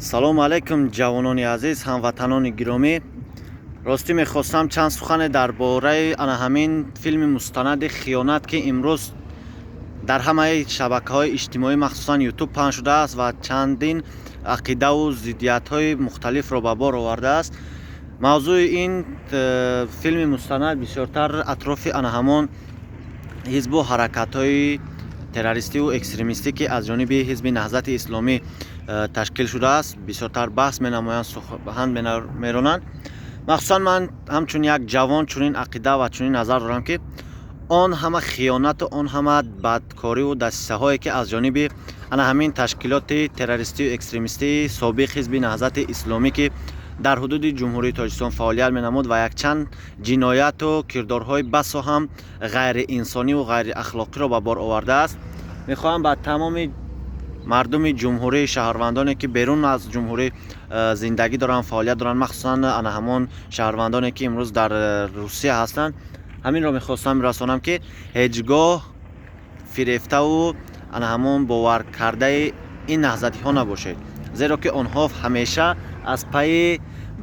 салому алайкум ҷавонони азиз, ҳамватанони гиромӣ. Ростӣ мехостам чанд сухане дар бораи ана ҳамин филми мустанади хиёнат ки имрӯз дар ҳамаи шабакаҳои иҷтимоӣ махсусан ютуб паҳн шудааст ва чандин ақидаву зиддиятҳои мухталифро ба бор овардааст. мавзӯи ин филми мустанад бисёртар атрофи ана ҳамон ҳизбу ҳаракатҳои террористиву экстремистӣ ки аз ҷониби ҳизби наҳзати исломӣ ташкил шудааст бисёртар баҳс менамоянд, сухан меронанд. махсусан ман ҳамчун як ҷавон чунин ақида ва чунин назар дорам ки он ҳама хиёнату он ҳама бадкориву дастисаҳое ки аз ҷониби ана ҳамин ташкилоти террористиву экстремистии собиқ ҳизби наҳзати исломӣ ки дар ҳудуди ҷумҳурии Тоҷикистон фаъолият менамуд ва якчанд ҷинояту кирдорҳои басо ҳам ғайриинсониву ғайриахлоқиро ба бор овардааст. мехоҳам ба тамоми мардуми ҷумҳурӣ, шаҳрвандоне ки берун аз ҷумҳурӣ зиндагӣ доранд, фаъолият доранд, махсусан ана ҳамон шаҳрвандоне ки имрӯз дар Русия ҳастанд, ҳаминро мехостам расонам ки ҳеҷ гоҳ фирефтаву ана ҳамон боваркардаи ин наҳзатиҳо набошед, зеро ки онҳо ҳамеша аз пайи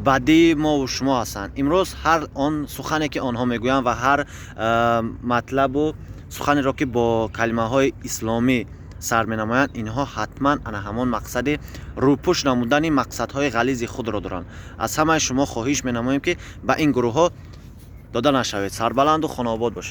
бадии мову шумо ҳастанд. имрӯз ҳар он сухане ки онҳо мегӯянд ва ҳар матлабу суханеро ки бо калимаҳои исломӣ сар менамоянд, инҳо ҳатман ана ҳамон мақсади рӯпуш намудани мақсадҳои ғализи худро доранд. аз ҳамаи шумо хоҳиш менамоем ки ба ин гурӯҳҳо дода нашавед. Сарбаланду хонаобод бошед.